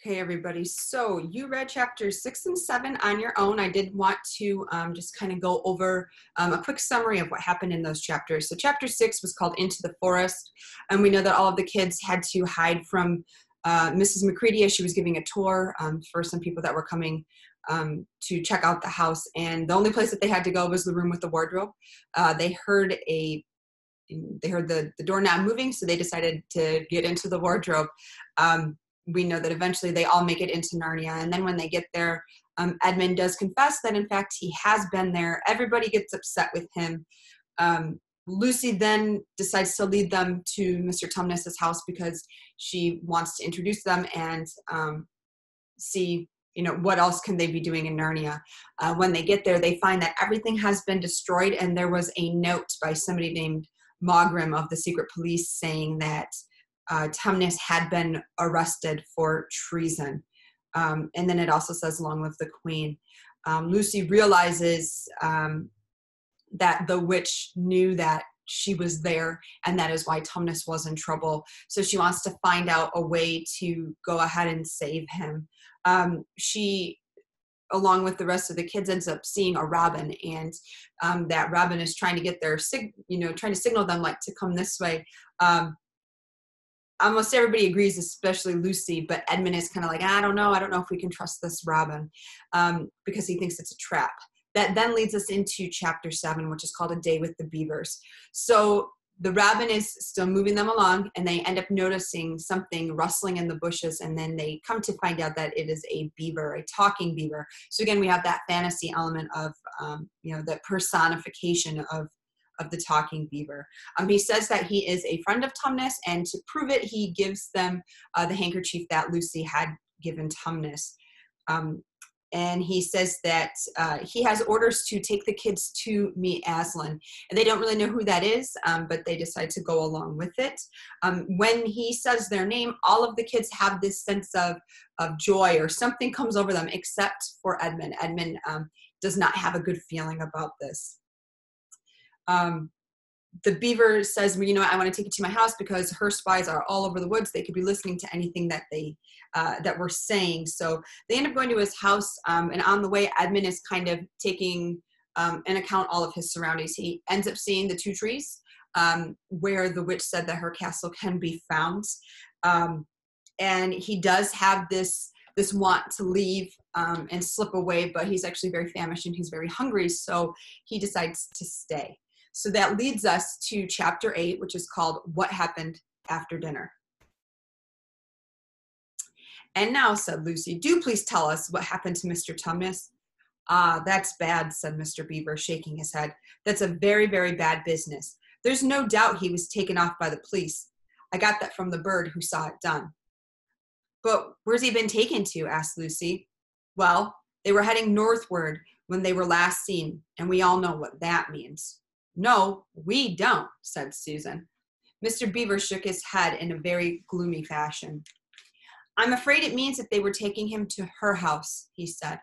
Okay, everybody. So you read chapters 6 and 7 on your own. I did want to just kind of go over a quick summary of what happened in those chapters. So chapter 6 was called Into the Forest, and we know that all of the kids had to hide from Mrs. McCready as she was giving a tour for some people that were coming to check out the house. And the only place that they had to go was the room with the wardrobe. They heard the doorknob moving, so they decided to get into the wardrobe. We know that eventually they all make it into Narnia. And then when they get there, Edmund does confess that, in fact, he has been there. Everybody gets upset with him. Lucy then decides to lead them to Mr. Tumnus's house because she wants to introduce them and see, what else can they be doing in Narnia. When they get there, they find that everything has been destroyed, and there was a note by somebody named Mogrim of the secret police saying that Tumnus had been arrested for treason. And then it also says, "Long live the Queen." Lucy realizes that the witch knew that she was there, and that is why Tumnus was in trouble. So she wants to find out a way to go ahead and save him. She, along with the rest of the kids, ends up seeing a robin, and that robin is trying to get their trying to signal them like to come this way. Almost everybody agrees, especially Lucy, but Edmund is kind of like, I don't know if we can trust this robin, because he thinks it's a trap. That then leads us into chapter 7, which is called A Day with the Beavers. So the robin is still moving them along, and they end up noticing something rustling in the bushes, and then they come to find out that it is a beaver, a talking beaver. So again, we have that fantasy element of, the personification of the talking beaver. He says that he is a friend of Tumnus, and to prove it, he gives them the handkerchief that Lucy had given Tumnus. And he says that he has orders to take the kids to meet Aslan. And they don't really know who that is, but they decide to go along with it. When he says their name, all of the kids have this sense of joy, or something comes over them, except for Edmund. Edmund does not have a good feeling about this. The beaver says, I want to take you to my house because her spies are all over the woods. They could be listening to anything that that we're saying. So they end up going to his house, and on the way, Edmund is kind of taking in account all of his surroundings. He ends up seeing the 2 trees where the witch said that her castle can be found. And he does have this want to leave and slip away, but he's actually very famished and he's very hungry, so he decides to stay. So that leads us to chapter 8, which is called What Happened After Dinner. "And now," said Lucy, "do please tell us what happened to Mr. Tumnus." "Ah, that's bad," said Mr. Beaver, shaking his head. "That's a very, very bad business. There's no doubt he was taken off by the police. I got that from the bird who saw it done." "But where's he been taken to?" asked Lucy. "Well, they were heading northward when they were last seen, and we all know what that means." "No, we don't," said Susan. Mr. Beaver shook his head in a very gloomy fashion. "I'm afraid it means that they were taking him to her house," he said.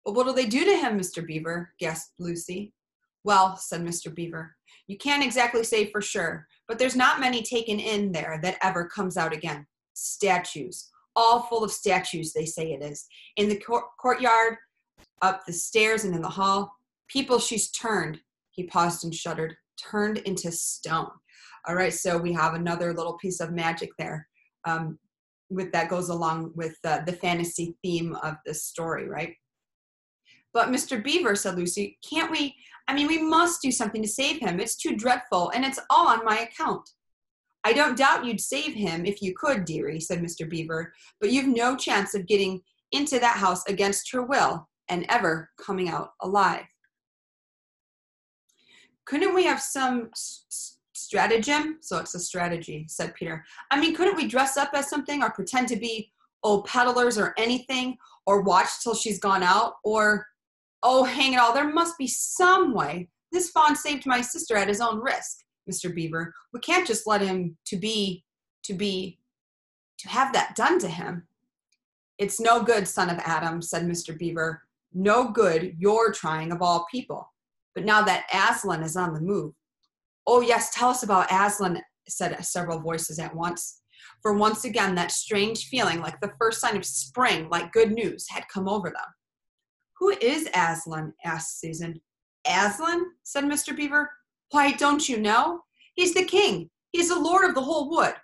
"But what'll they do to him, Mr. Beaver?" gasped Lucy. "Well," said Mr. Beaver, "you can't exactly say for sure, but there's not many taken in there that ever comes out again. Statues, all full of statues, they say it is. In the courtyard, up the stairs, and in the hall. People she's turned," he paused and shuddered, "turned into stone." All right, so we have another little piece of magic there that goes along with the fantasy theme of this story, right? "But Mr. Beaver," said Lucy, "can't we, we must do something to save him. It's too dreadful, and it's all on my account." "I don't doubt you'd save him if you could, dearie," said Mr. Beaver, "but you've no chance of getting into that house against her will and ever coming out alive." "Couldn't we have some stratagem?" "So it's a strategy," said Peter. "Couldn't we dress up as something, or pretend to be old peddlers or anything, or watch till she's gone out, or, oh, hang it all, there must be some way. This fawn saved my sister at his own risk, Mr. Beaver. We can't just let him to have that done to him." "It's no good, son of Adam," said Mr. Beaver. "No good you're trying of all people. But now that Aslan is on the move." "Oh, yes, tell us about Aslan," said several voices at once. for once again that strange feeling like the first sign of spring, like good news, had come over them. "Who is Aslan?" asked Susan. "Aslan?" said Mr. Beaver. "Why, don't you know? He's the king. He's the lord of the whole wood.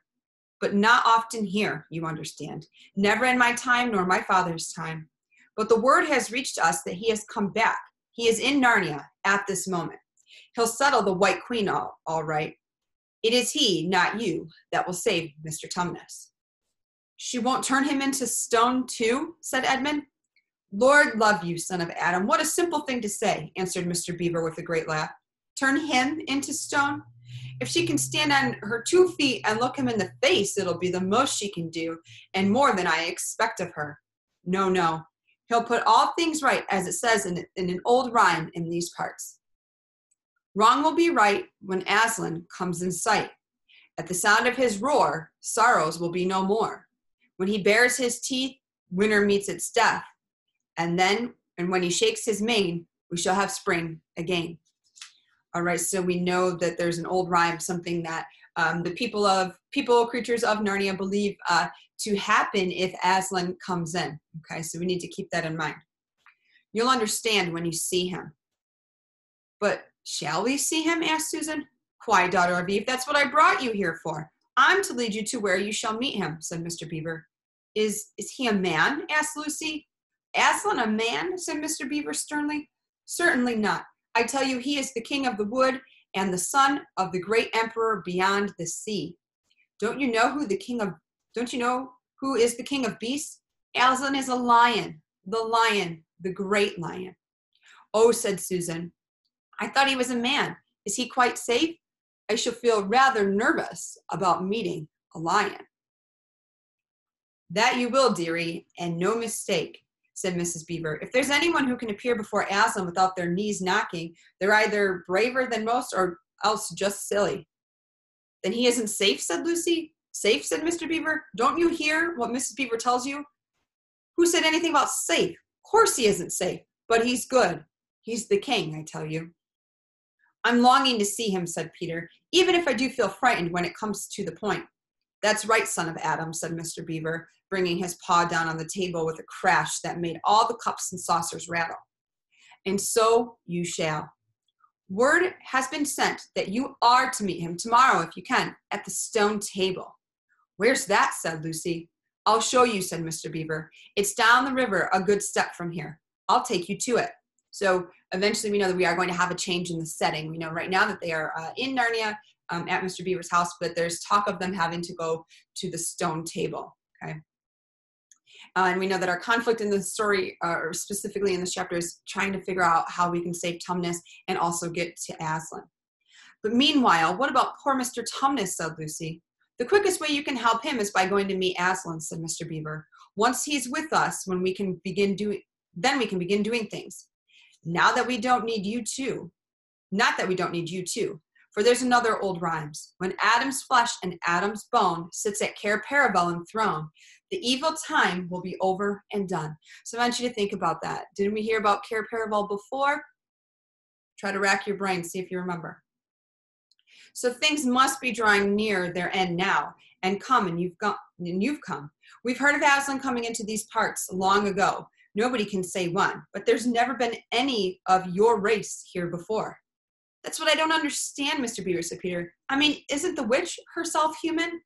But not often here, you understand. Never in my time nor my father's time. But the word has reached us that he has come back. He is in Narnia at this moment. He'll settle the White Queen all right. It is he, not you, that will save Mr. Tumnus." "She won't turn him into stone too?" said Edmund. "Lord love you, son of Adam, what a simple thing to say," answered Mr. Beaver with a great laugh. "Turn him into stone? If she can stand on her 2 feet and look him in the face, it'll be the most she can do, and more than I expect of her. No, no, he'll put all things right, as it says in an old rhyme in these parts. Wrong will be right when Aslan comes in sight. At the sound of his roar, sorrows will be no more. When he bares his teeth, winter meets its death. And when he shakes his mane, we shall have spring again." All right, so we know that there's an old rhyme, something that the creatures of Narnia believe to happen if Aslan comes in. Okay, so we need to keep that in mind. "You'll understand when you see him." "But shall we see him?" asked Susan. "Why, daughter of Eve, that's what I brought you here for. I'm to lead you to where you shall meet him," said Mr. Beaver. Is he a man?" asked Lucy. "Aslan a man?" said Mr. Beaver sternly. "Certainly not. I tell you, he is the king of the wood and the son of the great emperor beyond the sea. Don't you know who is the king of beasts? Aslan is a lion, the great lion." "Oh," said Susan, "I thought he was a man. Is he quite safe? I shall feel rather nervous about meeting a lion." "That you will, dearie, and no mistake," said Mrs. Beaver. "If there's anyone who can appear before Aslan without their knees knocking, they're either braver than most or else just silly." "Then he isn't safe," said Lucy. "Safe?" said Mr. Beaver. "Don't you hear what Mrs. Beaver tells you? Who said anything about safe? Of course he isn't safe, but he's good. He's the king, I tell you." "I'm longing to see him," said Peter, "even if I do feel frightened when it comes to the point." "That's right, son of Adam," said Mr. Beaver, bringing his paw down on the table with a crash that made all the cups and saucers rattle. "And so you shall. Word has been sent that you are to meet him tomorrow, if you can, at the stone table." "Where's that?" said Lucy. "I'll show you," said Mr. Beaver. "It's down the river a good step from here. I'll take you to it." So eventually we know that we are going to have a change in the setting. We know right now that they are in Narnia at Mr. Beaver's house, but there's talk of them having to go to the stone table. Okay. And we know that our conflict in the story, or specifically in this chapter, is trying to figure out how we can save Tumnus and also get to Aslan. "But meanwhile, what about poor Mr. Tumnus?" said Lucy. "The quickest way you can help him is by going to meet Aslan," said Mr. Beaver. "Once he's with us, then we can begin doing things. Not that we don't need you too, for there's another old rhymes. When Adam's flesh and Adam's bone sits at Cair Paravel enthroned, the evil time will be over and done." So I want you to think about that. Didn't we hear about Cair Paravel before? Try to rack your brain, see if you remember. So things must be drawing near their end now, and you've come. We've heard of Aslan coming into these parts long ago. Nobody can say when, but there's never been any of your race here before. "That's what I don't understand, Mr. Beaver," said Peter. "I mean, isn't the witch herself human?"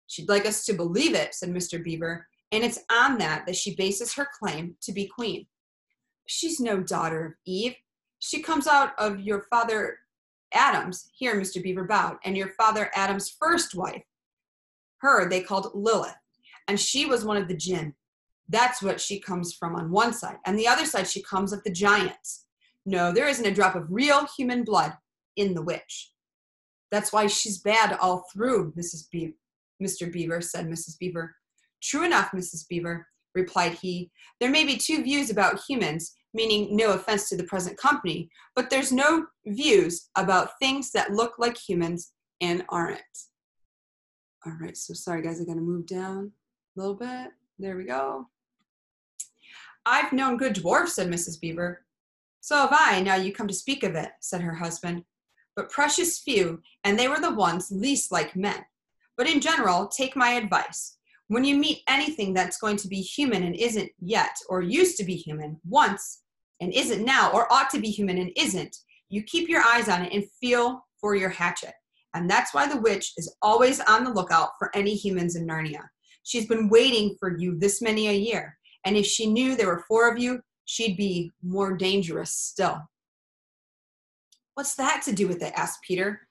"She'd like us to believe it," said Mr. Beaver, "and it's on that she bases her claim to be queen. She's no daughter of Eve. She comes out of your father Adam's," here Mr. Beaver bowed, "and your father Adam's first wife. Her they called Lilith, and she was one of the jinn. That's what she comes from on one side, and the other side she comes of the giants. No, there isn't a drop of real human blood in the witch." "That's why she's bad all through, Mr. Beaver," said Mrs. Beaver. "True enough, Mrs. Beaver," replied he. "There may be two views about humans, meaning no offense to the present company, but there's no views about things that look like humans and aren't." All right, so sorry guys, I gotta move down a little bit. There we go. "I've known good dwarfs," said Mrs. Beaver. "So have I, now you come to speak of it," said her husband. "But precious few, and they were the ones least like men. But in general, take my advice. When you meet anything that's going to be human and isn't yet, or used to be human once and isn't now, or ought to be human and isn't, you keep your eyes on it and feel for your hatchet. And that's why the witch is always on the lookout for any humans in Narnia. She's been waiting for you this many a year. And if she knew there were 4 of you, she'd be more dangerous still. What's that to do with it? Asked Peter.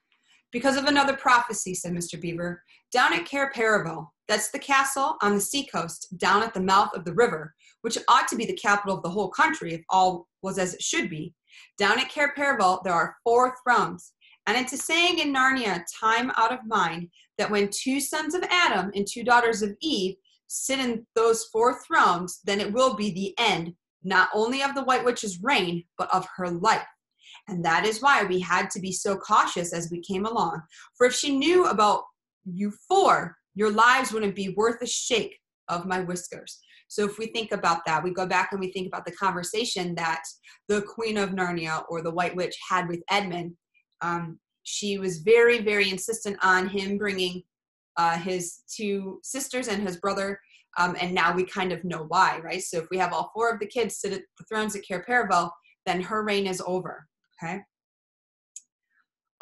Because of another prophecy, said Mr. Beaver. Down at Cair Paravel, that's the castle on the seacoast down at the mouth of the river, which ought to be the capital of the whole country if all was as it should be. Down at Cair Paravel, there are 4 thrones. And it's a saying in Narnia, time out of mind, that when 2 sons of Adam and 2 daughters of Eve sit in those 4 thrones, then it will be the end, not only of the White Witch's reign, but of her life. And that is why we had to be so cautious as we came along. For if she knew about you 4, your lives wouldn't be worth a shake of my whiskers. So if we think about that, we go back and we think about the conversation that the Queen of Narnia or the White Witch had with Edmund. She was very, very insistent on him bringing his 2 sisters and his brother. And now we kind of know why, right? So if we have all 4 of the kids sit at the thrones at Cair Paravel, then her reign is over. Okay.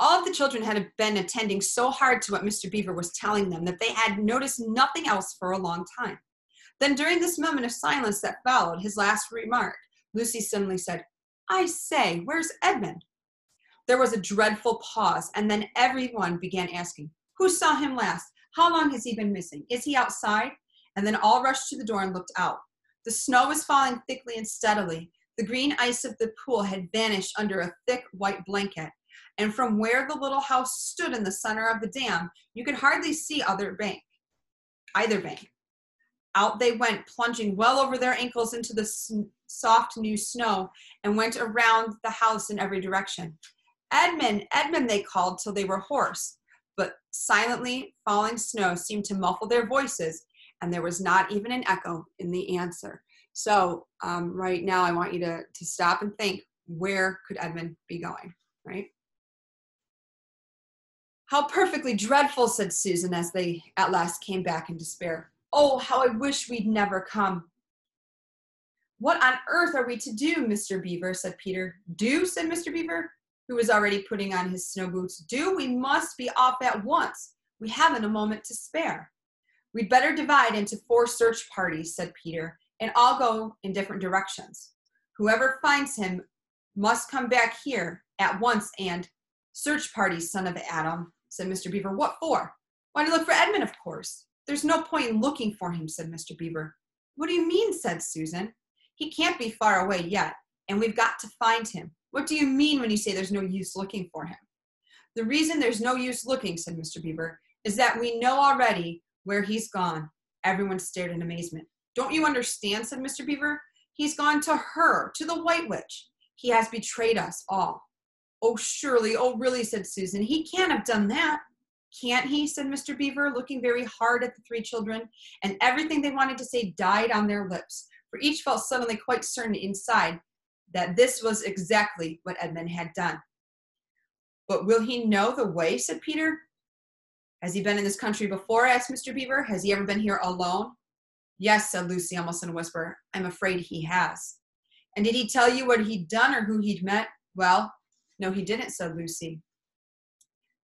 All of the children had been attending so hard to what Mr. Beaver was telling them that they had noticed nothing else for a long time. Then during this moment of silence that followed his last remark, Lucy suddenly said, I say, where's Edmund? There was a dreadful pause, and then everyone began asking, who saw him last? How long has he been missing? Is he outside? And then all rushed to the door and looked out. The snow was falling thickly and steadily. The green ice of the pool had vanished under a thick white blanket, and from where the little house stood in the center of the dam, you could hardly see either bank. Out they went, plunging well over their ankles into the soft new snow, and went around the house in every direction. Edmund, Edmund, they called till they were hoarse, but silently falling snow seemed to muffle their voices, and there was not even an echo in the answer. So right now I want you to stop and think, where could Edmund be going, right? How perfectly dreadful, said Susan as they at last came back in despair. Oh, how I wish we'd never come. What on earth are we to do, Mr. Beaver, said Peter. Do, said Mr. Beaver, who was already putting on his snow boots. Do, we must be off at once. We haven't a moment to spare. We'd better divide into 4 search parties, said Peter, and all go in different directions. Whoever finds him must come back here at once and search parties, son of Adam, said Mr. Beaver. What for? Why, to look for Edmund, of course. There's no point in looking for him, said Mr. Beaver. What do you mean, said Susan. He can't be far away yet, and we've got to find him. What do you mean when you say there's no use looking for him? The reason there's no use looking, said Mr. Beaver, is that we know already where he's gone. Everyone stared in amazement. Don't you understand, said Mr. Beaver. He's gone to her, to the White Witch. He has betrayed us all. Oh, surely, oh, really, said Susan. He can't have done that. Can't he, said Mr. Beaver, looking very hard at the 3 children, and everything they wanted to say died on their lips, for each felt suddenly quite certain inside that this was exactly what Edmund had done. But will he know the way, said Peter. Has he been in this country before, asked Mr. Beaver. Has he ever been here alone? Yes, said Lucy, almost in a whisper. I'm afraid he has. And did he tell you what he'd done or who he'd met? Well, no, he didn't, said Lucy.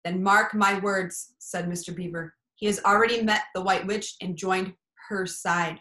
Then mark my words, said Mr. Beaver. He has already met the White Witch and joined her side,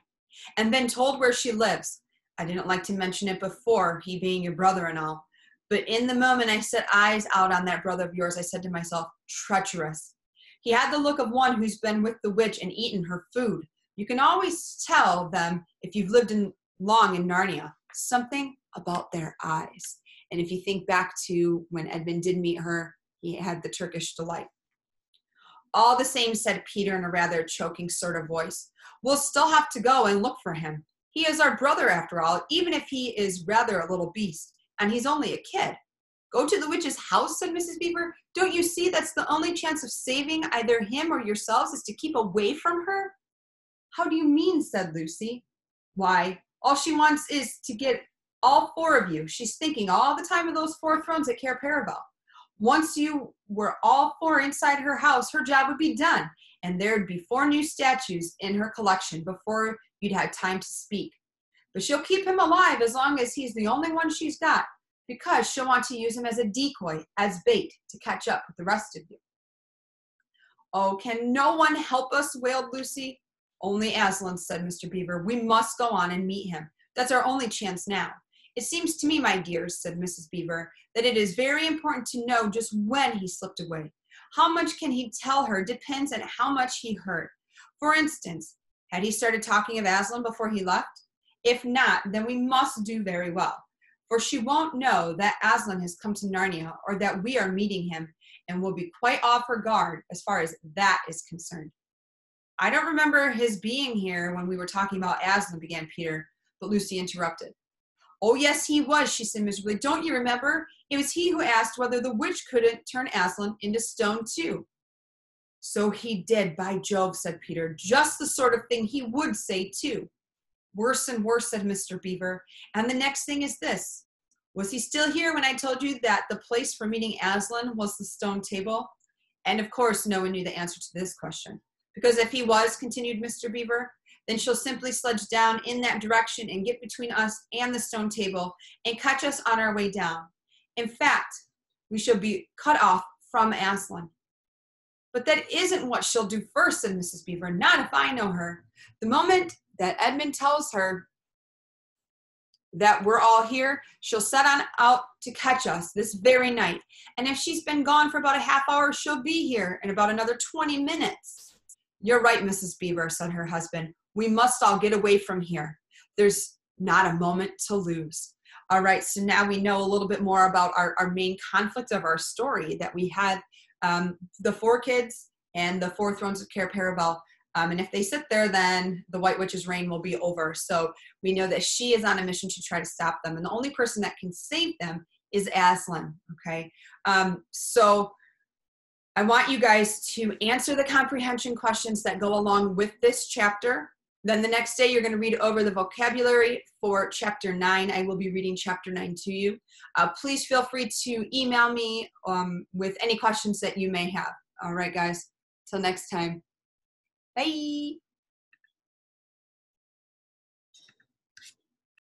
and been told where she lives. I didn't like to mention it before, he being your brother and all. But in the moment I set eyes out on that brother of yours, I said to myself, treacherous. He had the look of one who's been with the witch and eaten her food. You can always tell them if you've lived long in Narnia. Something about their eyes. And if you think back to when Edmund did meet her, he had the Turkish delight. All the same, said Peter in a rather choking sort of voice, we'll still have to go and look for him. He is our brother after all, even if he is rather a little beast, and he's only a kid. Go to the witch's house, said Mrs. Beaver. Don't you see that's the only chance of saving either him or yourselves is to keep away from her? How do you mean, said Lucy. Why, all she wants is to get all 4 of you. She's thinking all the time of those 4 thrones at Cair Paravel. Once you were all four inside her house, her job would be done, and there'd be 4 new statues in her collection before you'd had time to speak. But she'll keep him alive as long as he's the only one she's got, because she'll want to use him as a decoy, as bait, to catch up with the rest of you. Oh, can no one help us? Wailed Lucy. Only Aslan, said Mr. Beaver. We must go on and meet him. That's our only chance now. It seems to me, my dears, said Mrs. Beaver, that it is very important to know just when he slipped away. How much can he tell her depends on how much he heard. For instance, had he started talking of Aslan before he left? If not, then we must do very well, for she won't know that Aslan has come to Narnia or that we are meeting him, and will be quite off her guard as far as that is concerned. I don't remember his being here when we were talking about Aslan, began Peter, but Lucy interrupted. Oh, yes, he was, she said miserably. Don't you remember? It was he who asked whether the witch couldn't turn Aslan into stone, too. So he did, by Jove, said Peter. Just the sort of thing he would say, too. Worse and worse, said Mr. Beaver. And the next thing is this. Was he still here when I told you that the place for meeting Aslan was the stone table? And of course, no one knew the answer to this question. Because if he was, continued Mr. Beaver, then she'll simply sludge down in that direction and get between us and the stone table and catch us on our way down. In fact, we shall be cut off from Aslan. But that isn't what she'll do first, said Mrs. Beaver. Not if I know her. The moment that Edmund tells her that we're all here, she'll set on out to catch us this very night. And if she's been gone for about a half hour, she'll be here in about another 20 minutes. You're right, Mrs. Beaver, said her husband. We must all get away from here. There's not a moment to lose. All right, so now we know a little bit more about our main conflict of our story, that we had the 4 kids and the 4 thrones of Cair Paravel. And if they sit there, then the White Witch's reign will be over. So we know that she is on a mission to try to stop them. And the only person that can save them is Aslan, okay? So I want you guys to answer the comprehension questions that go along with this chapter. Then the next day, you're going to read over the vocabulary for chapter 9. I will be reading chapter 9 to you. Please feel free to email me with any questions that you may have. All right, guys. Till next time. Bye.